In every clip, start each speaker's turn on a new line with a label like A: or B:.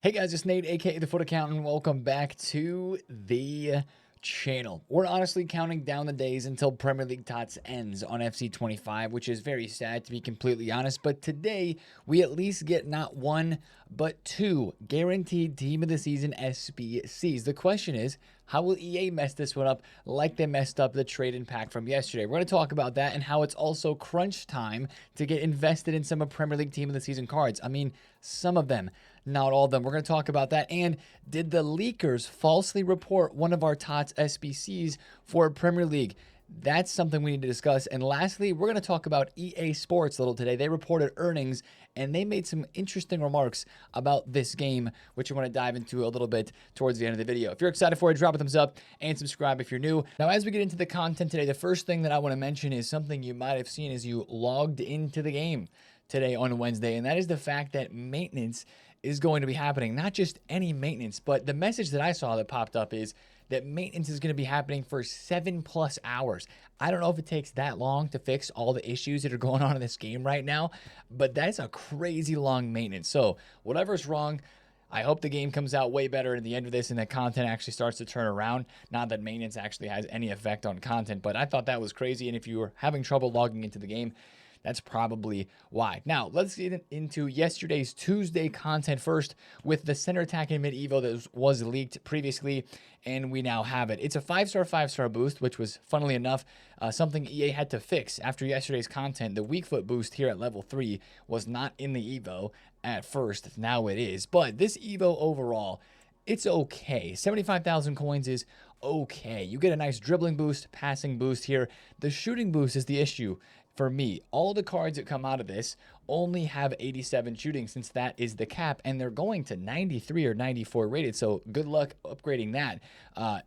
A: Hey guys, it's Nate, aka TheFutAccountant. Welcome back to the channel. We're honestly counting down the days until Premier League TOTS ends on FC 25, which is very sad to be completely honest. But today, we at least get not one, but two guaranteed Team of the Season SBCs. The question is, how will EA mess this one up like they messed up the trade-in pack from yesterday? We're going to talk about that and how it's also crunch time to get invested in some of Premier League Team of the Season cards. I mean, some of them, not all of them. We're going to talk about that. And did the leakers falsely report one of our TOTS SBCs for Premier League? That's something we need to discuss. And lastly, we're going to talk about EA Sports a little today. They reported earnings and they made some interesting remarks about this game, which I want to dive into a little bit towards the end of the video. If you're excited for it, drop a thumbs up and subscribe if you're new. Now, as we get into the content today, the first thing that I want to mention is something you might have seen as you logged into the game today on Wednesday, and that is the fact that maintenance is going to be happening. Not just any maintenance, but the message that I saw that popped up is that maintenance is going to be happening for 7+ hours. I don't know if it takes that long to fix all the issues that are going on in this game right now, but that's a crazy long maintenance. So whatever's wrong, I hope the game comes out way better at the end of this and the content actually starts to turn around. Not that maintenance actually has any effect on content, but I thought that was crazy. And if you were having trouble logging into the game, that's probably why. Now, let's get into yesterday's Tuesday content first with the center attacking mid Evo that was leaked previously, and we now have it. It's a 5-star boost, which was, funnily enough, something EA had to fix after yesterday's content. The weak foot boost here at level 3 was not in the Evo at first. Now it is. But this Evo overall, it's okay. 75,000 coins is okay. You get a nice dribbling boost, passing boost here. The shooting boost is the issue. For me, all the cards that come out of this only have 87 shooting since that is the cap, and they're going to 93 or 94 rated, so good luck upgrading that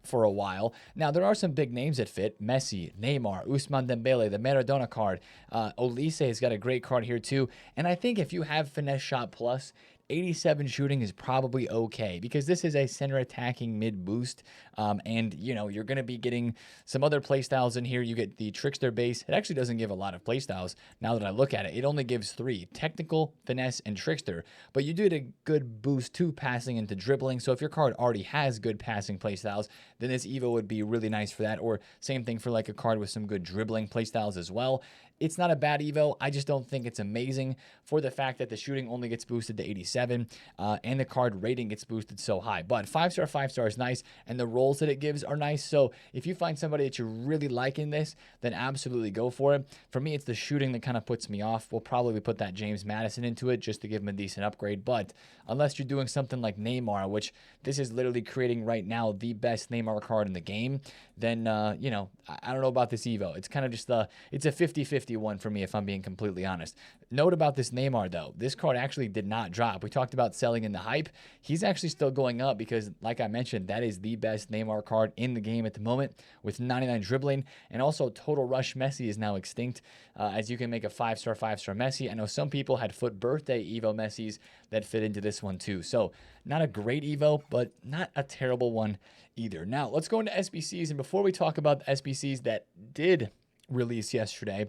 A: for a while. Now, there are some big names that fit. Messi, Neymar, Ousmane Dembele, the Maradona card. Olise has got a great card here too, and I think if you have Finesse Shot Plus, 87 shooting is probably okay because this is a center attacking mid boost, and you know you're going to be getting some other playstyles in here. You get the Trickster base. It actually doesn't give a lot of playstyles now that I look at it. It only gives 3: technical, finesse, and trickster. But you do get a good boost to passing and to dribbling. So if your card already has good passing playstyles, then this Evo would be really nice for that. Or same thing for like a card with some good dribbling playstyles as well. It's not a bad Evo. I just don't think it's amazing for the fact that the shooting only gets boosted to 87 and the card rating gets boosted so high. But 5-star is nice, and the rolls that it gives are nice. So if you find somebody that you're really liking this, then absolutely go for it. For me, it's the shooting that kind of puts me off. We'll probably put that James Madison into it just to give him a decent upgrade. But unless you're doing something like Neymar, which this is literally creating right now the best Neymar card in the game, then, you know, I don't know about this Evo. It's kind of just it's a 50-50 one for me, if I'm being completely honest. Note about this Neymar, though. This card actually did not drop. We talked about selling in the hype. He's actually still going up because, like I mentioned, that is the best Neymar card in the game at the moment with 99 dribbling. And also, Total Rush Messi is now extinct, as you can make a 5-star Messi. I know some people had foot birthday Evo Messis that fit into this one, too. So, not a great Evo, but not a terrible one either. Now, let's go into SBCs. And before we talk about the SBCs that did release yesterday,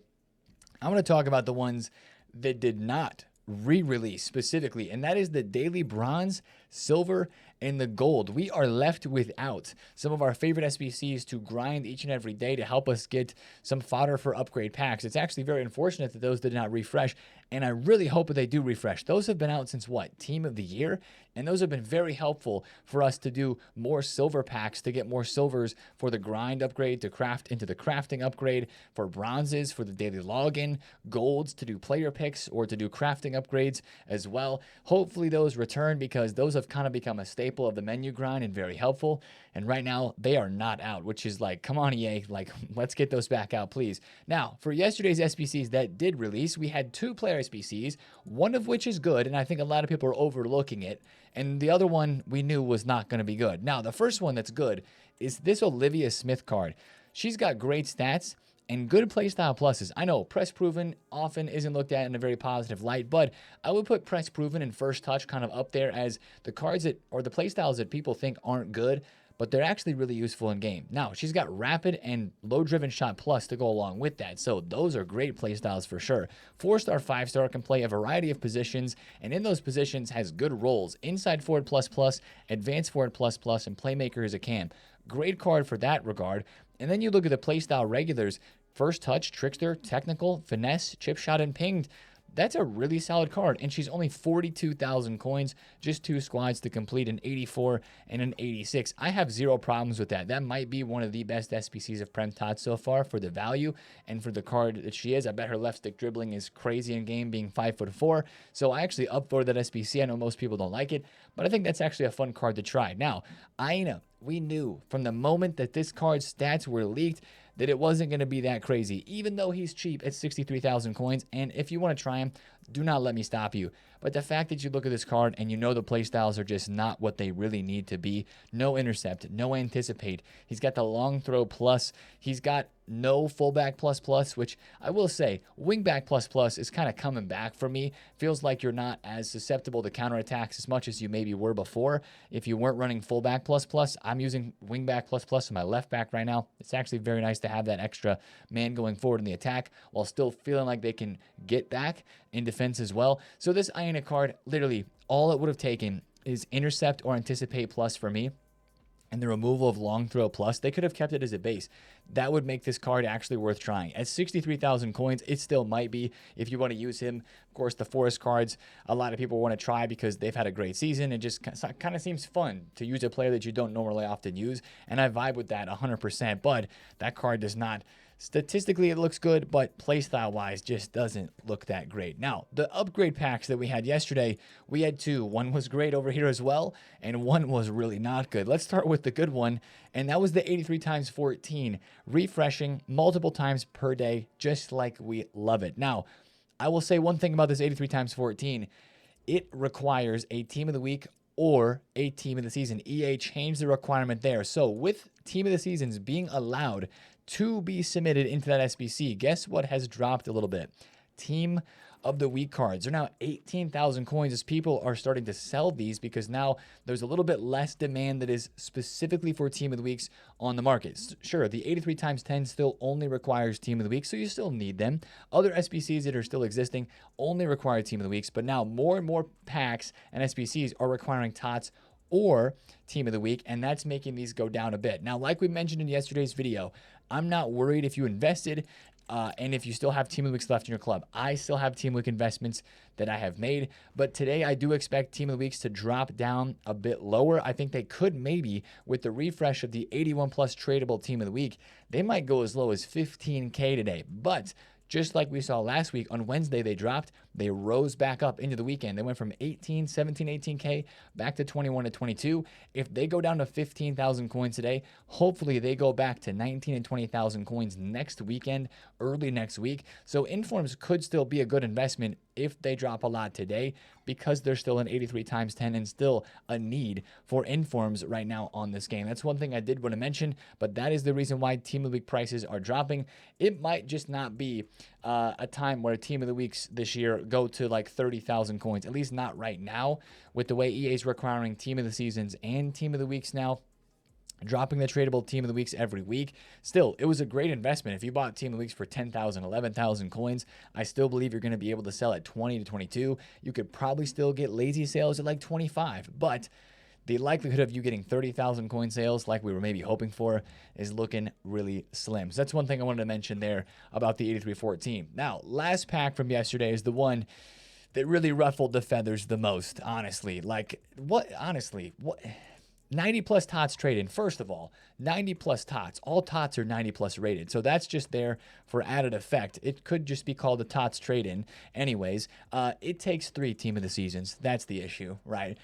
A: I'm going to talk about the ones that did not re-release specifically, and that is the daily bronze, silver, and the gold. We are left without some of our favorite SBCs to grind each and every day to help us get some fodder for upgrade packs. It's actually very unfortunate that those did not refresh, and I really hope that they do refresh. Those have been out since what? Team of the Year? And those have been very helpful for us to do more silver packs, to get more silvers for the grind upgrade, to craft into the crafting upgrade, for bronzes, for the daily login, golds to do player picks or to do crafting upgrades as well. Hopefully those return because those have kind of become a staple of the menu grind and very helpful. And right now they are not out, which is like, come on EA, like let's get those back out, please. Now, for yesterday's SBCs that did release, we had 2 player SBCs, one of which is good, and I think a lot of people are overlooking it. And the other one we knew was not going to be good. Now, the first one that's good is this Olivia Smith card. She's got great stats and good playstyle pluses. I know press proven often isn't looked at in a very positive light, but I would put press proven and first touch kind of up there as the cards that, or the playstyles that people think aren't good, but they're actually really useful in game. Now, she's got rapid and low driven shot plus to go along with that, so those are great playstyles for sure. 4-star, 5-star can play a variety of positions, and in those positions has good roles. Inside forward plus plus, advanced forward plus plus, and playmaker is a cam. Great card for that regard. And then you look at the playstyle regulars: first touch, trickster, technical, finesse, chip shot, and pinged. That's a really solid card, and she's only 42,000 coins, just 2 squads to complete an 84 and an 86. I have zero problems with that. That might be one of the best SBCs of Prem TOTS so far for the value and for the card that she is. I bet her left stick dribbling is crazy in game, being 5'4". So I actually upvoted that SBC. I know most people don't like it, but I think that's actually a fun card to try. Now, Aina, we knew from the moment that this card's stats were leaked that it wasn't going to be that crazy, even though he's cheap at 63,000 coins. And if you want to try him, do not let me stop you. But the fact that you look at this card and you know the playstyles are just not what they really need to be. No intercept, no anticipate. He's got the long throw plus. He's got no fullback plus plus, which I will say, wingback plus plus is kind of coming back for me. Feels like you're not as susceptible to counterattacks as much as you maybe were before. If you weren't running fullback plus plus, I'm using wingback plus plus in my left back right now. It's actually very nice to have that extra man going forward in the attack while still feeling like they can get back in defense as well. So this Iona card, literally all it would have taken is intercept or anticipate plus for me, and the removal of long throw plus. They could have kept it as a base. That would make this card actually worth trying. At 63,000 coins, it still might be if you want to use him. Of course, the Forest cards, a lot of people want to try because they've had a great season. It just kind of seems fun to use a player that you don't normally often use, and I vibe with that 100%, but that card does not. Statistically, it looks good, but playstyle-wise, just doesn't look that great. Now, the upgrade packs that we had yesterday, we had 2. One was great over here as well, and one was really not good. Let's start with the good one, and that was the 83 times 14, refreshing multiple times per day, just like we love it. Now, I will say one thing about this 83 times 14. It requires a team of the week or a team of the season. EA changed the requirement there. So with team of the seasons being allowed to be submitted into that SBC, guess what has dropped a little bit? Team of the week cards are now 18,000 coins as people are starting to sell these because now there's a little bit less demand that is specifically for team of the weeks on the market. Sure, the 83 times 10 still only requires team of the week, so you still need them. Other SBCs that are still existing only require team of the weeks, but now more and more packs and SBCs are requiring TOTS or team of the week, and that's making these go down a bit. Now, like we mentioned in yesterday's video, I'm not worried if you invested and if you still have team of the weeks left in your club. I still have team of the week investments that I have made, but today I do expect team of the weeks to drop down a bit lower. I think they could maybe, with the refresh of the 81 plus tradable team of the week, they might go as low as 15K today. But just like we saw last week, on Wednesday they dropped. They rose back up into the weekend. They went from 18, 17, 18K back to 21 to 22. If they go down to 15,000 coins today, hopefully they go back to 19 and 20,000 coins next weekend, early next week. So informs could still be a good investment if they drop a lot today because there's still an 83 times 10 and still a need for informs right now on this game. That's one thing I did want to mention, but that is the reason why team of the week prices are dropping. It might just not be a time where team of the weeks this year go to like 30,000 coins, at least not right now, with the way EA is requiring team of the seasons and team of the weeks now, dropping the tradable team of the weeks every week. Still, it was a great investment. If you bought team of the weeks for 10,000, 11,000 coins, I still believe you're going to be able to sell at 20 to 22. You could probably still get lazy sales at like 25, but the likelihood of you getting 30,000 coin sales like we were maybe hoping for is looking really slim. So that's one thing I wanted to mention there about the 8314. Now, last pack from yesterday is the one that really ruffled the feathers the most, honestly. Like, what? 90 plus TOTS Tradein. First of all, 90 plus TOTS. All TOTS are 90 plus rated. So that's just there for added effect. It could just be called a TOTS Tradein. Anyways, it takes 3 team of the seasons. That's the issue, right?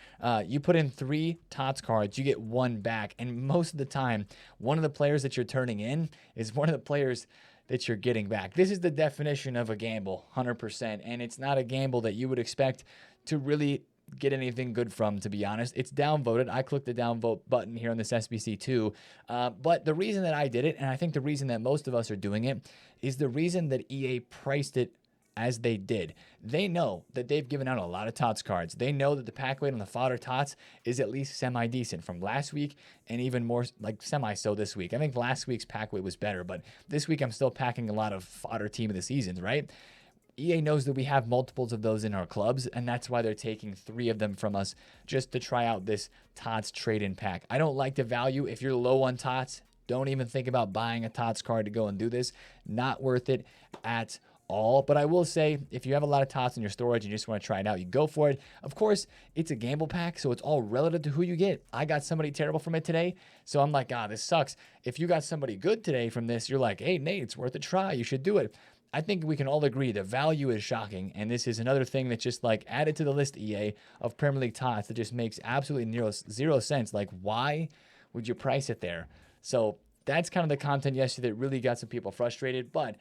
A: You put in 3 TOTS cards, you get 1 back. And most of the time, one of the players that you're turning in is one of the players that you're getting back. This is the definition of a gamble, 100%. And it's not a gamble that you would expect to really get anything good from, to be honest. It's downvoted. I clicked the downvote button here on this SBC too. But the reason that I did it, and I think the reason that most of us are doing it, is the reason that EA priced it as they did, they know that they've given out a lot of TOTS cards. They know that the pack weight on the fodder TOTS is at least semi-decent from last week, and even more like semi-so this week. I think last week's pack weight was better, but this week I'm still packing a lot of fodder team of the seasons, right? EA knows that we have multiples of those in our clubs, and that's why they're taking 3 of them from us just to try out this TOTS trade-in pack. I don't like the value. If you're low on TOTS, don't even think about buying a TOTS card to go and do this. Not worth it at all. But I will say, if you have a lot of TOTS in your storage and you just want to try it out, you go for it. Of course, it's a gamble pack, so it's all relative to who you get. I got somebody terrible from it today, so I'm like, this sucks. If you got somebody good today from this, you're like, hey, Nate, it's worth a try. You should do it. I think we can all agree the value is shocking, and this is another thing that's just like added to the list, EA, of Premier League TOTS that just makes absolutely zero sense. Like, why would you price it there? So that's kind of the content yesterday that really got some people frustrated, but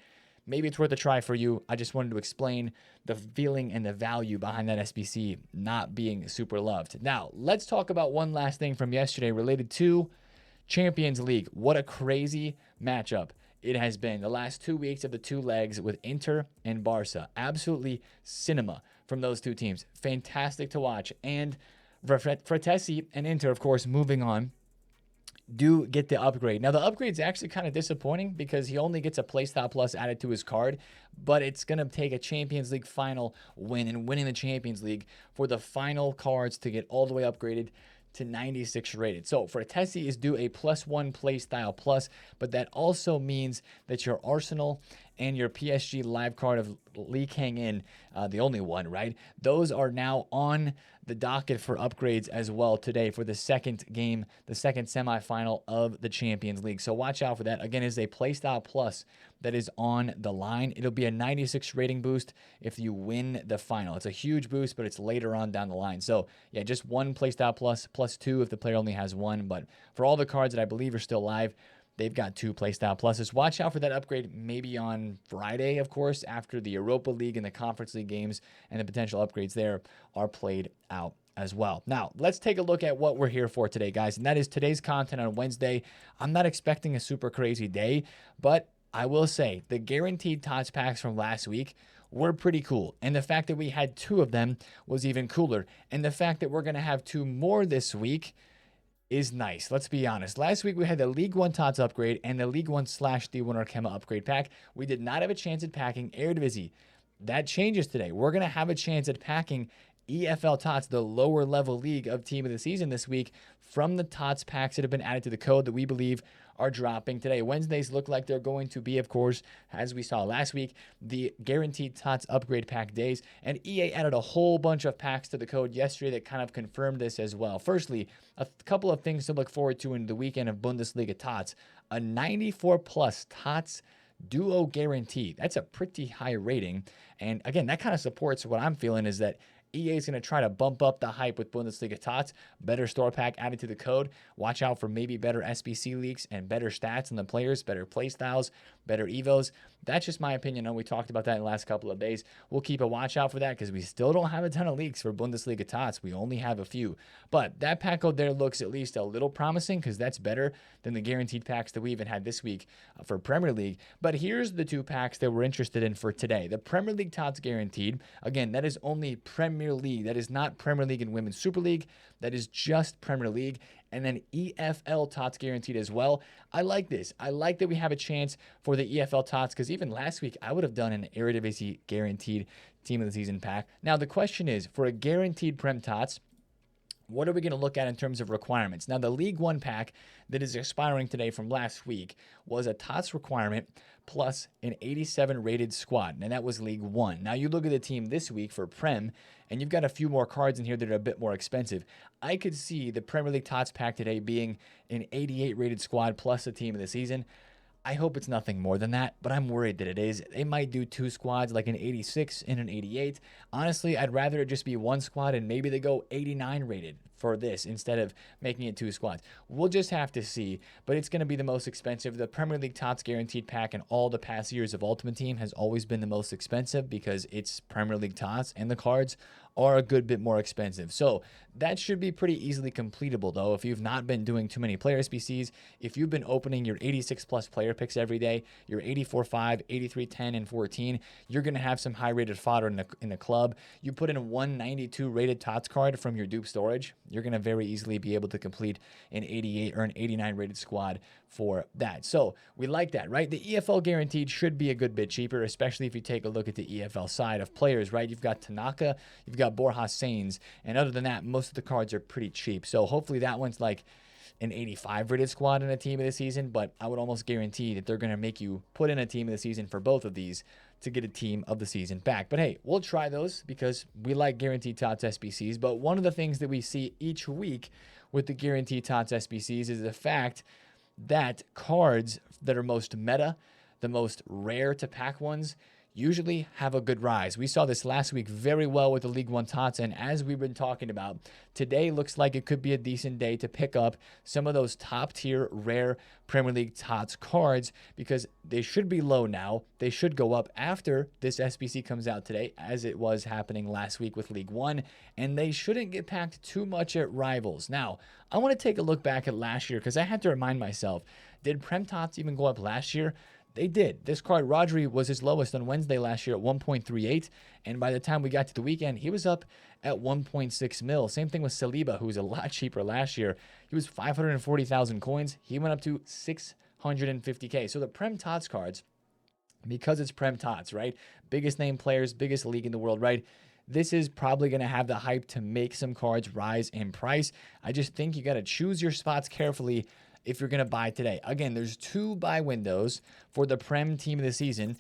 A: maybe it's worth a try for you. I just wanted to explain the feeling and the value behind that SBC not being super loved. Now, let's talk about one last thing from yesterday related to Champions League. What a crazy matchup it has been the last 2 weeks of the 2 legs with Inter and Barca. Absolutely cinema from those 2 teams. Fantastic to watch. And Fratesi and Inter, of course, moving on, do get the upgrade. Now, the upgrade's actually kind of disappointing because he only gets a Playstyle Plus added to his card, but it's going to take a Champions League final win and winning the Champions League for the final cards to get all the way upgraded to 96 rated. So Fratesi is due a +1 Playstyle Plus, but that also means that your Arsenal and your PSG live card of Lee Kang-in, the only one, right? Those are now on the docket for upgrades as well today for the second game, the second semifinal of the Champions League. So watch out for that. Again, it's a Playstyle Plus that is on the line. It'll be a 96 rating boost if you win the final. It's a huge boost, but it's later on down the line. So yeah, just 1 Playstyle Plus, +2 if the player only has 1. But for all the cards that I believe are still live, they've got 2 Playstyle Pluses. Watch out for that upgrade maybe on Friday, of course, after the Europa League and the Conference League games and the potential upgrades there are played out as well. Now, let's take a look at what we're here for today, guys, and that is today's content on Wednesday. I'm not expecting a super crazy day, but I will say the guaranteed TOTS packs from last week were pretty cool. And the fact that we had 2 of them was even cooler. And the fact that we're going to have 2 more this week is nice. Let's be honest. Last week we had the League 1 TOTS upgrade and the League 1/D1 Arkema upgrade pack. We did not have a chance at packing Eredivisie. That changes today. We're going to have a chance at packing EFL TOTS, the lower level league of team of the season this week, from the TOTS packs that have been added to the code that we believe are dropping today. Wednesdays look like they're going to be, of course, as we saw last week, the guaranteed TOTS upgrade pack days. And EA added a whole bunch of packs to the code yesterday that kind of confirmed this as well. Firstly, a couple of things to look forward to in the weekend of Bundesliga TOTS. A 94+ TOTS duo guarantee. That's a pretty high rating. And again, that kind of supports what I'm feeling is that EA is going to try to bump up the hype with Bundesliga TOTS. Better store pack added to the code. Watch out for maybe better SBC leaks and better stats in the players, better play styles, better evos. That's just my opinion. I know we talked about that in the last couple of days. We'll keep a watch out for that because we still don't have a ton of leaks for Bundesliga TOTS. We only have a few. But that pack code there looks at least a little promising because that's better than the guaranteed packs that we even had this week for Premier League. But here's the 2 packs that we're interested in for today. The Premier League TOTS Guaranteed. Again, that is only Premier League. That is not Premier League and Women's Super League. That is just Premier League. And then EFL TOTS Guaranteed as well. I like this. I like that we have a chance for the EFL TOTS because even last week I would have done an Eredivisie Guaranteed Team of the Season pack. Now the question is, for a Guaranteed Prem TOTS, what are we going to look at in terms of requirements? Now, the League 1 pack that is expiring today from last week was a TOTS requirement plus an 87 rated squad. And that was League 1. Now, you look at the team this week for Prem, and you've got a few more cards in here that are a bit more expensive. I could see the Premier League TOTS pack today being an 88 rated squad plus a team of the season. I hope it's nothing more than that, but I'm worried that it is. They might do 2 squads, like an 86 and an 88. Honestly, I'd rather it just be 1 squad and maybe they go 89 rated for this instead of making it 2 squads. We'll just have to see, but it's going to be the most expensive. The Premier League TOTS Guaranteed pack in all the past years of Ultimate Team has always been the most expensive because it's Premier League TOTS and the cards are a good bit more expensive. So that should be pretty easily completable, though, if you've not been doing too many player SBCs. If you've been opening your 86 plus player picks every day, your 84-5, 83-10, and 14, you're going to have some high rated fodder in the club. You put in a 192 rated TOTS card from your dupe storage, you're going to very easily be able to complete an 88 or an 89 rated squad for that. So we like that, right? The EFL guaranteed should be a good bit cheaper, especially if you take a look at the EFL side of players, right? You've got Tanaka, you've got Borja Sainz, and other than that, most of the cards are pretty cheap. So hopefully that one's like an 85 rated squad in a team of the season, but I would almost guarantee that they're going to make you put in a team of the season for both of these to get a team of the season back. But hey, we'll try those because we like guaranteed TOTS SBCs. But one of the things that we see each week with the guaranteed TOTS SBCs is the fact that cards that are most meta, the most rare to pack ones, usually have a good rise. We saw this last week very well with the League One TOTS, and as we've been talking about, today looks like it could be a decent day to pick up some of those top tier rare Premier League TOTS cards because they should be low now. They should go up after this SBC comes out today, as it was happening last week with League One, and they shouldn't get packed too much at Rivals. Now, I want to take a look back at last year because I had to remind myself, did Prem TOTS even go up last year? They did. This card, Rodri, was his lowest on Wednesday last year at 1.38, and by the time we got to the weekend, he was up at 1.6 mil. Same thing with Saliba, who was a lot cheaper last year. He was 540,000 coins. He went up to 650K. So the Prem TOTS cards, because it's Prem TOTS, right? Biggest name players, biggest league in the world, right? This is probably going to have the hype to make some cards rise in price. I just think you got to choose your spots carefully if you're going to buy today. Again, there's 2 buy windows for the Prem team of the season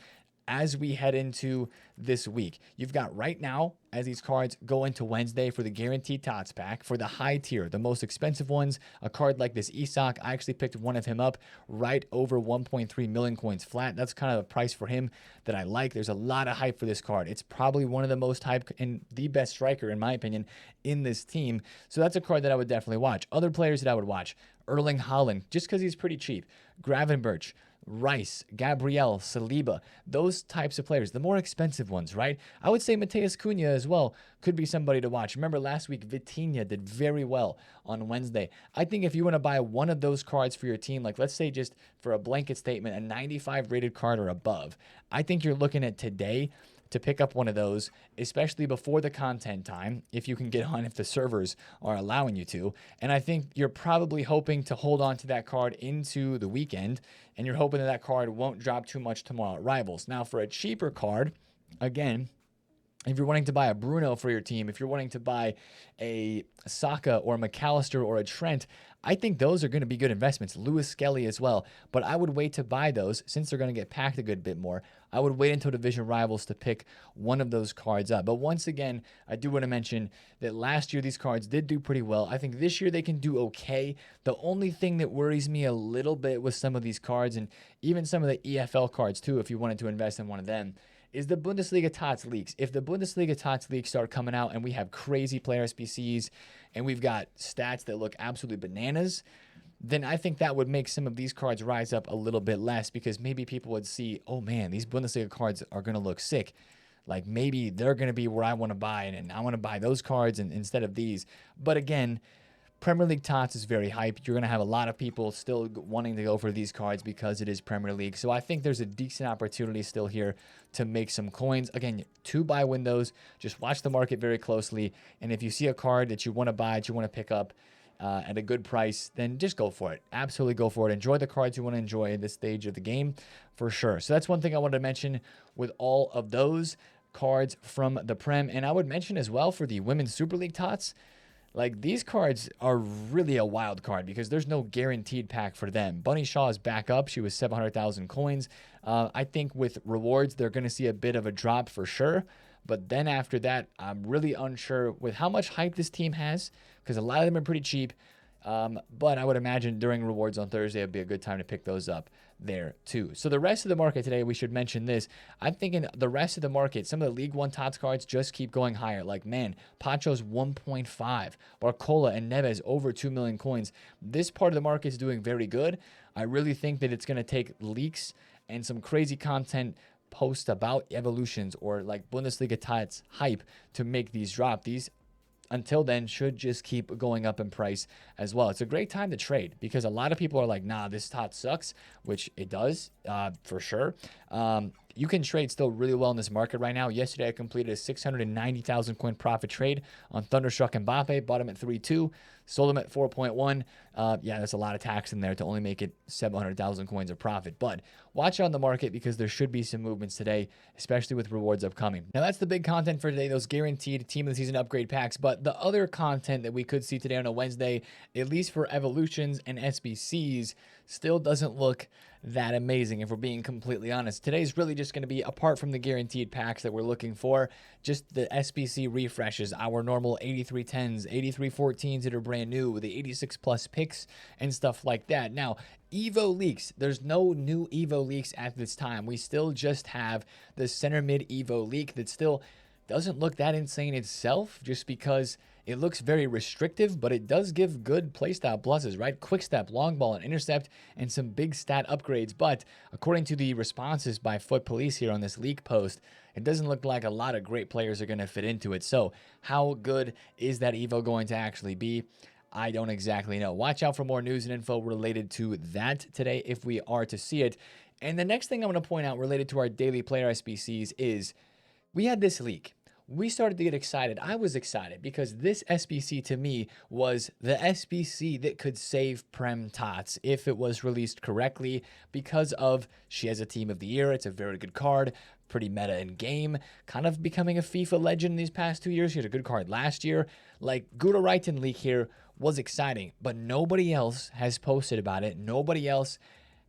A: as we head into this week. You've got right now, as these cards go into Wednesday for the guaranteed TOTS pack, for the high tier, the most expensive ones, a card like this Isak, I actually picked one of him up right over 1.3 million coins flat. That's kind of a price for him that I like. There's a lot of hype for this card. It's probably one of the most hyped and the best striker, in my opinion, in this team. So that's a card that I would definitely watch. Other players that I would watch, Erling Haaland, just because he's pretty cheap. Gravenberch, Rice, Gabriel, Saliba, those types of players, the more expensive ones, right? I would say Mateus Cunha as well could be somebody to watch. Remember last week, Vitinha did very well on Wednesday. I think if you want to buy one of those cards for your team, like let's say just for a blanket statement, a 95 rated card or above, I think you're looking at today to pick up one of those, especially before the content time, if you can get on, if the servers are allowing you to. And I think you're probably hoping to hold on to that card into the weekend, and you're hoping that that card won't drop too much tomorrow at Rivals. Now, for a cheaper card, again, if you're wanting to buy a Bruno for your team, if you're wanting to buy a Saka or a McAllister or a Trent, I think those are going to be good investments. Lewis Skelly as well. But I would wait to buy those since they're going to get packed a good bit more. I would wait until Division Rivals to pick one of those cards up. But once again, I do want to mention that last year these cards did do pretty well. I think this year they can do okay. The only thing that worries me a little bit with some of these cards, and even some of the EFL cards too, if you wanted to invest in one of them, is the Bundesliga TOTS leaks. If the Bundesliga TOTS leaks start coming out and we have crazy player SBCs and we've got stats that look absolutely bananas, then I think that would make some of these cards rise up a little bit less because maybe people would see, oh man, these Bundesliga cards are going to look sick. Like maybe they're going to be where I want to buy and I want to buy those cards instead of these. But again, Premier League TOTS is very hyped. You're going to have a lot of people still wanting to go for these cards because it is Premier League. So I think there's a decent opportunity still here to make some coins. Again, 2 buy windows. Just watch the market very closely. And if you see a card that you want to buy, that you want to pick up at a good price, then just go for it. Absolutely go for it. Enjoy the cards you want to enjoy at this stage of the game for sure. So that's one thing I wanted to mention with all of those cards from the Prem. And I would mention as well for the Women's Super League TOTS, like these cards are really a wild card because there's no guaranteed pack for them. Bunny Shaw is back up. She was 700,000 coins. I think with rewards, they're going to see a bit of a drop for sure. But then after that, I'm really unsure with how much hype this team has because a lot of them are pretty cheap. But I would imagine during rewards on Thursday, it'd be a good time to pick those up there too. So the rest of the market today, we should mention this. I'm thinking the rest of the market, some of the League One TOTS cards just keep going higher. Like, man, Pacho's 1.5, Barcola and Neves over 2 million coins. This part of the market is doing very good. I really think that it's going to take leaks and some crazy content post about evolutions or like Bundesliga TOTS hype to make these drop. These until then should just keep going up in price as well. It's a great time to trade because a lot of people are like, nah, this tot sucks, which it does for sure. You can trade still really well in this market right now. Yesterday, I completed a 690,000 coin profit trade on Thunderstruck Mbappe, bought him at 3.2, sold him at 4.1. Yeah, there's a lot of tax in there to only make it 700,000 coins of profit. But watch out the market because there should be some movements today, especially with rewards upcoming. Now, that's the big content for today, those guaranteed team of the season upgrade packs. But the other content that we could see today on a Wednesday, at least for evolutions and SBCs, still doesn't look that amazing if we're being completely honest. Today's really just going to be, apart from the guaranteed packs that we're looking for, just the SBC refreshes, our normal 8310s, 8314s that are brand new, the 86 plus picks and stuff like that. Now, Evo leaks, there's no new Evo leaks at this time. We still just have the center mid Evo leak that still doesn't look that insane itself, just because it looks very restrictive, but it does give good playstyle pluses, right? Quick step, long ball, and intercept, and some big stat upgrades. But according to the responses by Foot Police here on this leak post, it doesn't look like a lot of great players are going to fit into it. So how good is that Evo going to actually be? I don't exactly know. Watch out for more news and info related to that today if we are to see it. And the next thing I'm going to point out related to our daily player SBCs is we had this leak. We started to get excited. I was excited because this SBC to me was the SBC that could save Prem Tots if it was released correctly, because of she has a team of the year. It's a very good card, pretty meta in game, kind of becoming a FIFA legend these past 2 years. She had a good card last year. Like, Guderiton leak here was exciting, but nobody else has posted about it. Nobody else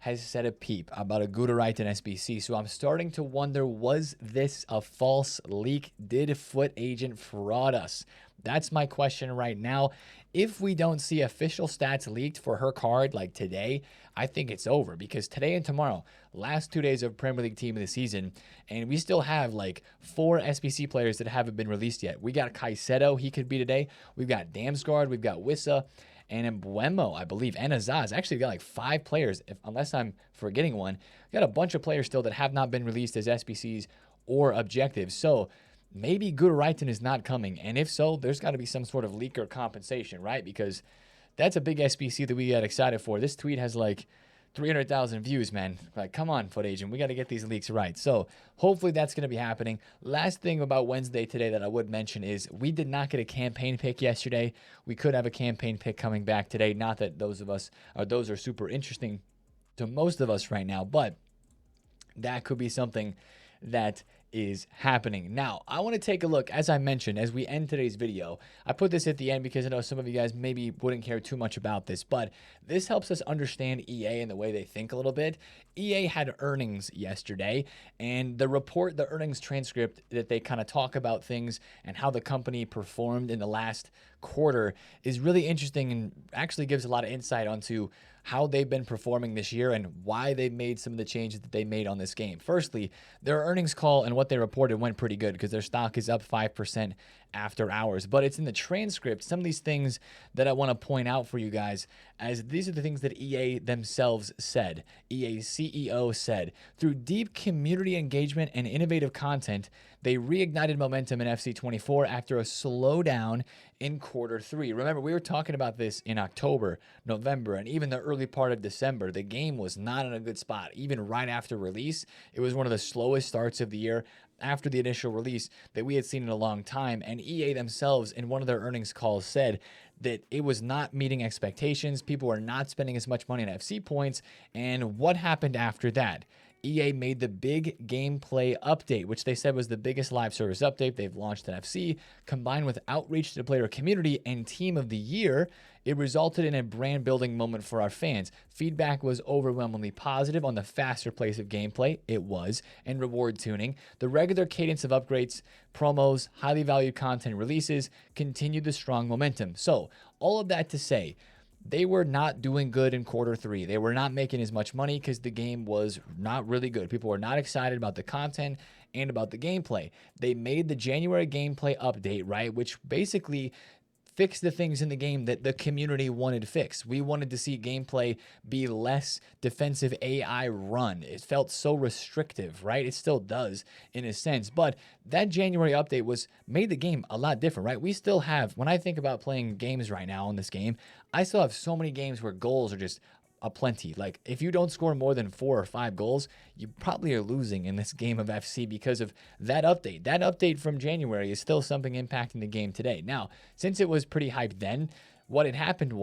A: has said a peep about a Guderiton SBC. So I'm starting to wonder, was this a false leak? Did Foot Agent fraud us? That's my question right now. If we don't see official stats leaked for her card like today, I think it's over, because today and tomorrow, last 2 days of Premier League team of the season, and we still have like 4 SBC players that haven't been released yet. We got Caicedo, he could be today. We've got Damsgaard, we've got Wissa, and Mbuemo, I believe, and Azaz. Actually, got like 5 players, unless I'm forgetting one. Got a bunch of players still that have not been released as SBCs or objectives. So maybe Guderiton is not coming. And if so, there's got to be some sort of leak or compensation, right? Because that's a big SBC that we got excited for. This tweet has like 300,000 views, man. Like, come on, Foot Agent. We got to get these leaks right. So hopefully that's going to be happening. Last thing about Wednesday today that I would mention is we did not get a campaign pick yesterday. We could have a campaign pick coming back today. Not that those are super interesting to most of us right now, but that could be something that is happening. Now, I want to take a look, as I mentioned, as we end today's video. I put this at the end because I know some of you guys maybe wouldn't care too much about this, but this helps us understand EA and the way they think a little bit. EA had earnings yesterday, and the earnings transcript that they kind of talk about things and how the company performed in the last quarter is really interesting and actually gives a lot of insight onto how they've been performing this year and why they've made some of the changes that they made on this game. Firstly, their earnings call and what they reported went pretty good because their stock is up 5% after hours. But it's in the transcript, some of these things that I want to point out for you guys, as these are the things that EA themselves said. EA's CEO said, through deep community engagement and innovative content, they reignited momentum in FC24 after a slowdown in Q3. Remember, we were talking about this in October, November, and even the early part of December. The game was not in a good spot. Even right after release, it was one of the slowest starts of the year after the initial release that we had seen in a long time. And EA themselves, in one of their earnings calls, said that it was not meeting expectations. People were not spending as much money on FC points. And what happened after that? EA made the big gameplay update, which they said was the biggest live service update they've launched in FC. Combined with outreach to the player community and team of the year, it resulted in a brand building moment for our fans. Feedback was overwhelmingly positive on the faster pace of gameplay, it was, and reward tuning. The regular cadence of upgrades, promos, highly valued content releases continued the strong momentum. So all of that to say, they were not doing good in Q3. They were not making as much money because the game was not really good. People were not excited about the content and about the gameplay. They made the January gameplay update, right, which basically fix the things in the game that the community wanted fixed. We wanted to see gameplay be less defensive AI run. It felt so restrictive, right? It still does in a sense, but that January update made the game a lot different, right? We still have, when I think about playing games right now in this game, I still have so many games where goals are just aplenty. Like, if you don't score more than 4 or 5 goals, you probably are losing in this game of FC because of that update. That update from January is still something impacting the game today. Now, since it was pretty hyped then, what had happened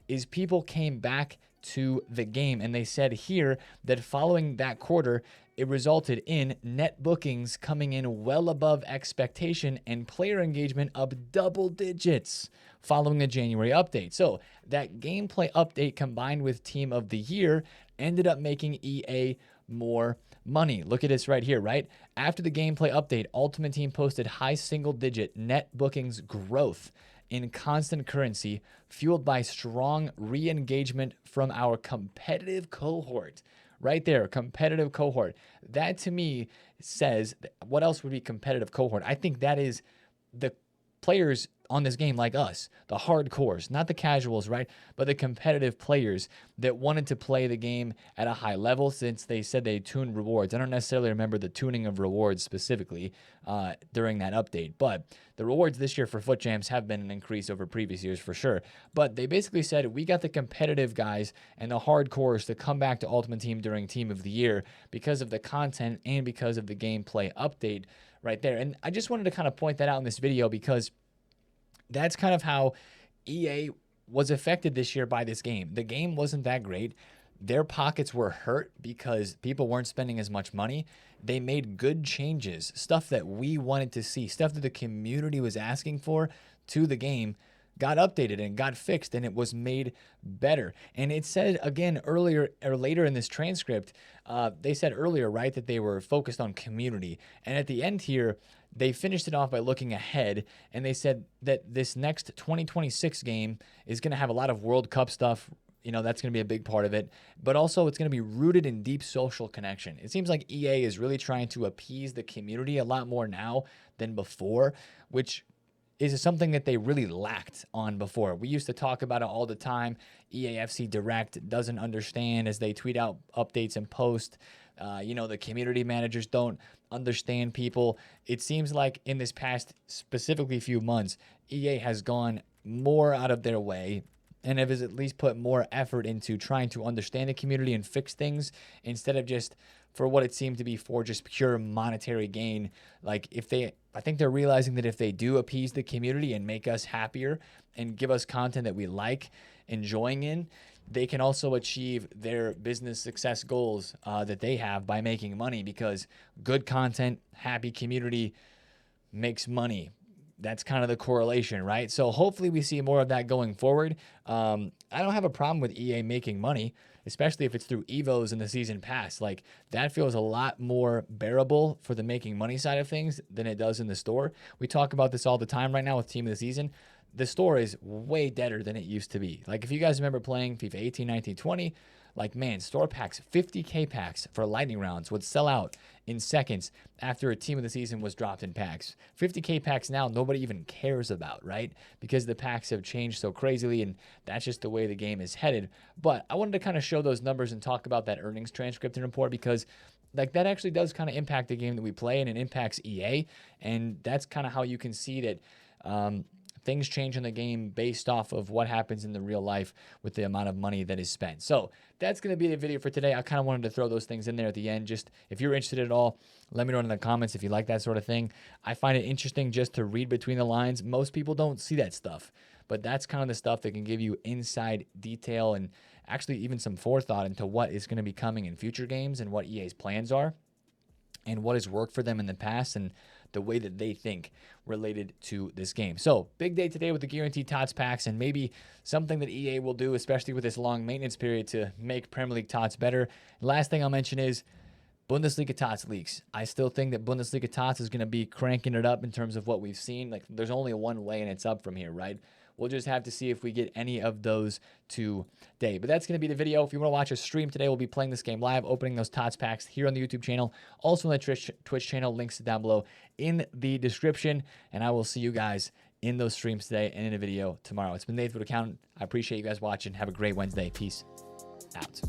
A: is people came back to the game, and they said here that following that quarter, it resulted in net bookings coming in well above expectation and player engagement up double digits following the January update. So that gameplay update combined with Team of the Year ended up making EA more money. Look at this right here, right? After the gameplay update, Ultimate Team posted high single-digit net bookings growth in constant currency, fueled by strong re-engagement from our competitive cohort. Right there, competitive cohort. That to me says, what else would be competitive cohort? I think that is the players on this game like us, the hardcores, not the casuals, right? But the competitive players that wanted to play the game at a high level, since they said they tuned rewards. I don't necessarily remember the tuning of rewards specifically during that update, but the rewards this year for Foot Jams have been an increase over previous years for sure. But they basically said, we got the competitive guys and the hardcores to come back to Ultimate Team during Team of the Year because of the content and because of the gameplay update right there. And I just wanted to kind of point that out in this video because that's kind of how EA was affected this year by this game. The game wasn't that great. Their pockets were hurt because people weren't spending as much money. They made good changes, stuff that we wanted to see, stuff that the community was asking for to the game, got updated and got fixed, and it was made better. And it said again earlier or later in this transcript, they said earlier, right, that they were focused on community. And at the end here, they finished it off by looking ahead, and they said that this next 2026 game is going to have a lot of World Cup stuff. You know, that's going to be a big part of it, but also it's going to be rooted in deep social connection. It seems like EA is really trying to appease the community a lot more now than before, which is something that they really lacked on before. We used to talk about it all the time. EAFC Direct doesn't understand as they tweet out updates and post. You know, the community managers don't understand people. It seems like in this past specifically few months, EA has gone more out of their way and have at least put more effort into trying to understand the community and fix things instead of just for what it seemed to be for just pure monetary gain. Like I think they're realizing that if they do appease the community and make us happier and give us content that we like enjoying in, they can also achieve their business success goals that they have by making money, because good content, happy community makes money. That's kind of the correlation, right? So hopefully we see more of that going forward. I don't have a problem with EA making money, especially if it's through Evos in the season pass. Like, that feels a lot more bearable for the making money side of things than it does in the store. We talk about this all the time right now with Team of the Season. The store is way deader than it used to be. Like, if you guys remember playing FIFA 18, 19, 20, like, man, store packs, 50K packs for lightning rounds would sell out in seconds after a Team of the Season was dropped in packs. 50K packs now nobody even cares about, right? Because the packs have changed so crazily, and that's just the way the game is headed. But I wanted to kind of show those numbers and talk about that earnings transcript and report, because like, that actually does kind of impact the game that we play, and it impacts EA. And that's kind of how you can see that things change in the game based off of what happens in the real life with the amount of money that is spent. So that's going to be the video for today. I kind of wanted to throw those things in there at the end. Just if you're interested at all, let me know in the comments if you like that sort of thing. I find it interesting just to read between the lines. Most people don't see that stuff, but that's kind of the stuff that can give you inside detail and actually even some forethought into what is going to be coming in future games and what EA's plans are and what has worked for them in the past and the way that they think related to this game. So big day today with the guaranteed TOTS packs, and maybe something that EA will do, especially with this long maintenance period, to make Premier League TOTS better. Last thing I'll mention is Bundesliga TOTS leaks. I still think that Bundesliga TOTS is going to be cranking it up in terms of what we've seen. Like, there's only one way, and it's up from here, right? We'll just have to see if we get any of those today. But that's going to be the video. If you want to watch a stream today, we'll be playing this game live, opening those TOTS packs here on the YouTube channel. Also on the Twitch channel, links down below in the description. And I will see you guys in those streams today and in a video tomorrow. It's been TheFutAccountant. I appreciate you guys watching. Have a great Wednesday. Peace out.